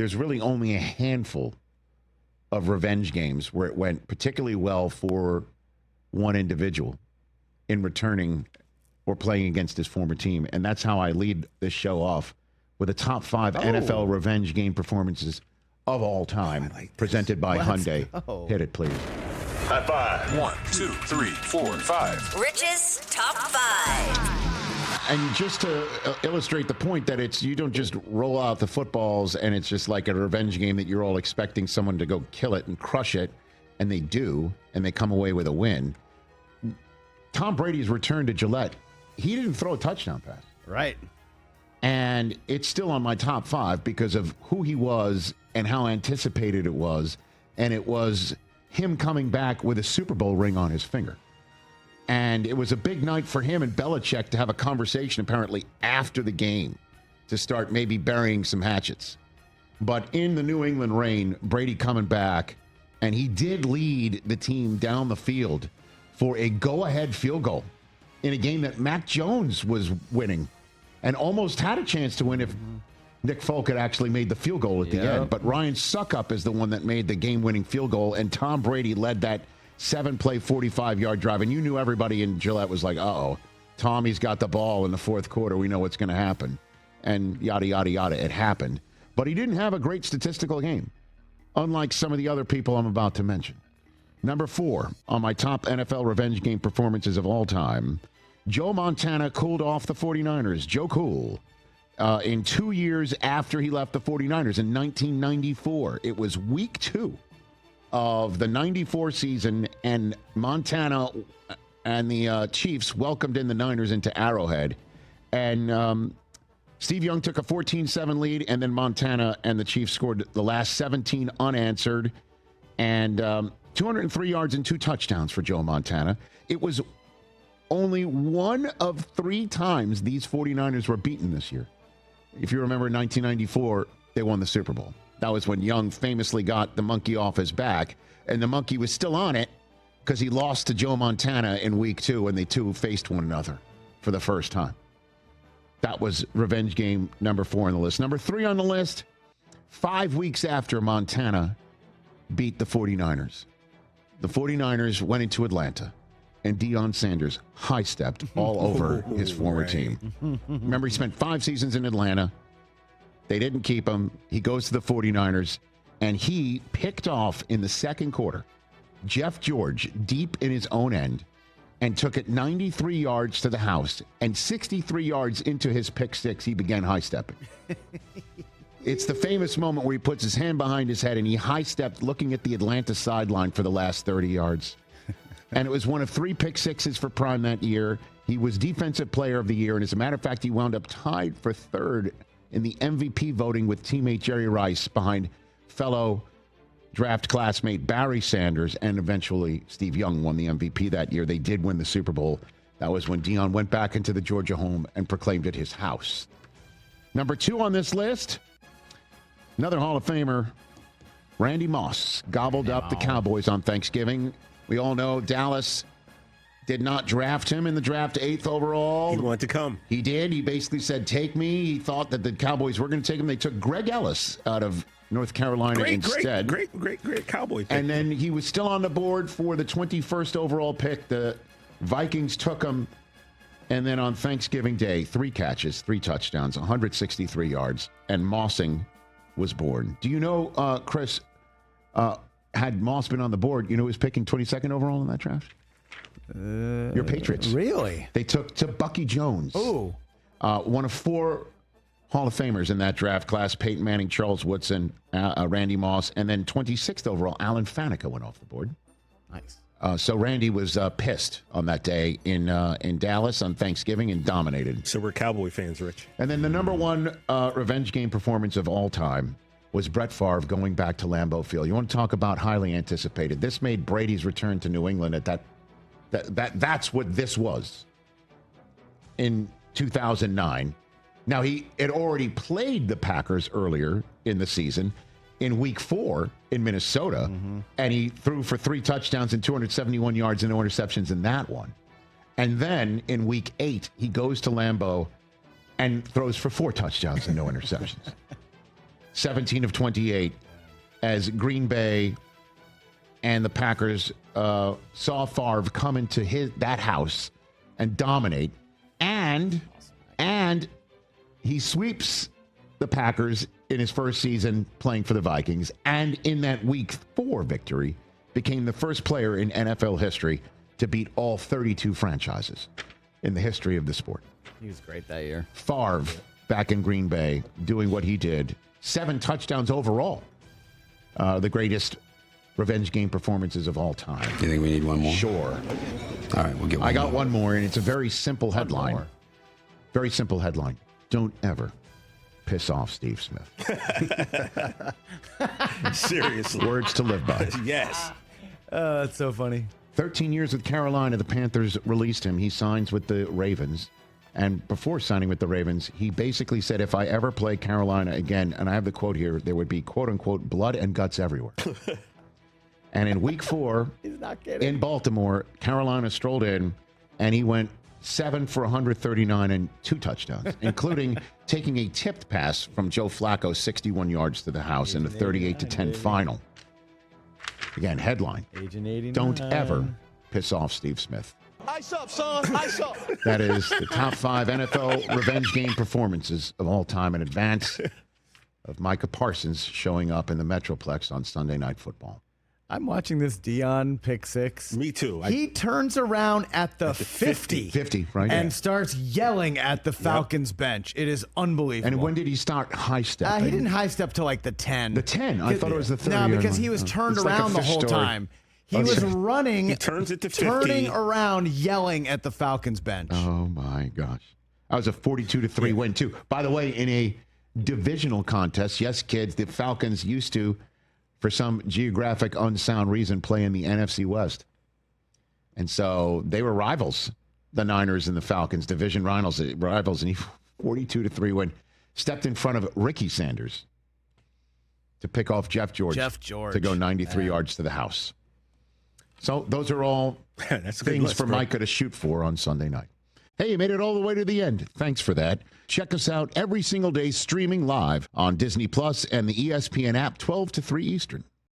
there's really only a handful of revenge games where it went particularly well for one individual in returning or playing against his former team. And that's how I lead this show off with the top 5 NFL revenge game performances of all time, presented by Hyundai. Hit it, please. High five. 1, 2, 3, 4, 5. Rich's top 5. And just to illustrate the point that you don't just roll out the footballs and it's just like a revenge game that you're all expecting someone to go kill it and crush it, and they do, and they come away with a win. Tom Brady's return to Gillette, he didn't throw a touchdown pass. Right. And it's still on my top 5 because of who he was and how anticipated it was. And it was him coming back with a Super Bowl ring on his finger. And it was a big night for him and Belichick to have a conversation apparently after the game to start maybe burying some hatchets. But in the New England rain, Brady coming back, and he did lead the team down the field for a go-ahead field goal in a game that Mac Jones was winning and almost had a chance to win if Nick Folk had actually made the field goal at the end. But Ryan Suckup is the one that made the game-winning field goal, and Tom Brady led that 7-play, 45-yard drive. And you knew everybody in Gillette was like, uh-oh, Tommy's got the ball in the fourth quarter. We know what's going to happen. And yada, yada, yada. It happened. But he didn't have a great statistical game, unlike some of the other people I'm about to mention. Number 4 on my top NFL revenge game performances of all time, Joe Montana cooled off the 49ers. Joe Cool. In 2 years after he left the 49ers in 1994. It was week 2 of the 94 season, and Montana and the Chiefs welcomed in the Niners into Arrowhead. And Steve Young took a 14-7 lead, and then Montana and the Chiefs scored the last 17 unanswered. And 203 yards and 2 touchdowns for Joe Montana. It was only one of 3 times these 49ers were beaten this year. If you remember, in 1994, they won the Super Bowl. That was when Young famously got the monkey off his back, and the monkey was still on it because he lost to Joe Montana in week 2, and they two faced one another for the first time. That was revenge game number 4 on the list. Number 3 on the list, 5 weeks after Montana beat the 49ers. The 49ers went into Atlanta, and Deion Sanders high-stepped all over his former team. Remember, he spent 5 seasons in Atlanta. They didn't keep him. He goes to the 49ers, and he picked off in the second quarter Jeff George deep in his own end and took it 93 yards to the house, and 63 yards into his pick six, he began high-stepping. It's the famous moment where he puts his hand behind his head and he high-stepped looking at the Atlanta sideline for the last 30 yards. And it was one of 3 pick sixes for Prime that year. He was Defensive Player of the Year, and as a matter of fact, he wound up tied for 3rd in the MVP voting with teammate Jerry Rice behind fellow draft classmate Barry Sanders, and eventually Steve Young won the MVP that year. They did win the Super Bowl. That was when Deion went back into the Georgia home and proclaimed it his house. Number 2 on this list, another Hall of Famer, Randy Moss, gobbled up the Cowboys on Thanksgiving. We all know Dallas did not draft him in the draft 8th overall. He wanted to come. He did. He basically said, take me. He thought that the Cowboys were going to take him. They took Greg Ellis out of North Carolina instead. Great Cowboy pick. And then he was still on the board for the 21st overall pick. The Vikings took him. And then on Thanksgiving Day, 3 catches, 3 touchdowns, 163 yards, and Mossing was born. Do you know, Chris, had Moss been on the board, you know who was picking 22nd overall in that draft? Your Patriots. Really? They took to Bucky Jones. Oh. One of 4 Hall of Famers in that draft class, Peyton Manning, Charles Woodson, Randy Moss, and then 26th overall, Alan Faneca went off the board. Nice. So Randy was pissed on that day in Dallas on Thanksgiving and dominated. So we're Cowboy fans, Rich. And then the number 1 revenge game performance of all time was Brett Favre going back to Lambeau Field. You want to talk about highly anticipated. This made Brady's return to New England at that's what this was in 2009. Now, he had already played the Packers earlier in the season in week 4 in Minnesota, and he threw for 3 touchdowns and 271 yards and no interceptions in that one. And then in week 8, he goes to Lambeau and throws for 4 touchdowns and no interceptions. 17 of 28, as Green Bay and the Packers saw Favre come into that house and dominate, and he sweeps the Packers in his first season playing for the Vikings, and in that Week 4 victory, became the first player in NFL history to beat all 32 franchises in the history of the sport. He was great that year. Favre, back in Green Bay, doing what he did. 7 touchdowns overall. The greatest revenge game performances of all time. You think we need one more? Sure. All right, we'll get one I got more. one more, and it's a very simple headline. Very simple headline. Don't ever piss off Steve Smith. Seriously. Words to live by. Yes. That's so funny. 13 years with Carolina, the Panthers released him. He signs with the Ravens. And before signing with the Ravens, he basically said, if I ever play Carolina again, and I have the quote here, there would be, quote unquote, blood and guts everywhere. And in Week 4, He's not kidding. in Baltimore, Carolina strolled in, and he went 7 for 139 and 2 touchdowns, including taking a tipped pass from Joe Flacco 61 yards to the house in the 38-10 final. Again, headline. Agent 89. Don't ever piss off Steve Smith. Ice up, son. Ice up. That is the top 5 NFL revenge game performances of all time in advance of Micah Parsons showing up in the Metroplex on Sunday Night Football. I'm watching this Deion pick six. Me too. He turns around at the 50. 50, right? And Yeah. starts yelling at the Falcons bench. It is unbelievable. And when did he start high stepping? He didn't high step till like the 10. The 10? I thought it was the 30. No, because he was turned It's like a around the fish whole story. time. He was running. He turns it to 50. Turning around, yelling at the Falcons bench. Oh, my gosh. That was a 42-3 win, too. By the way, in a divisional contest, yes, kids, the Falcons used to, for some geographic unsound reason, play in the NFC West. And so they were rivals, the Niners and the Falcons, division rivals, and he 42-3 win. Stepped in front of Ricky Sanders to pick off Jeff George. To go 93 yards to the house. So those are all That's a good things list, for bro. Micah to shoot for on Sunday night. Hey, you made it all the way to the end. Thanks for that. Check us out every single day streaming live on Disney Plus and the ESPN app 12 to 3 Eastern.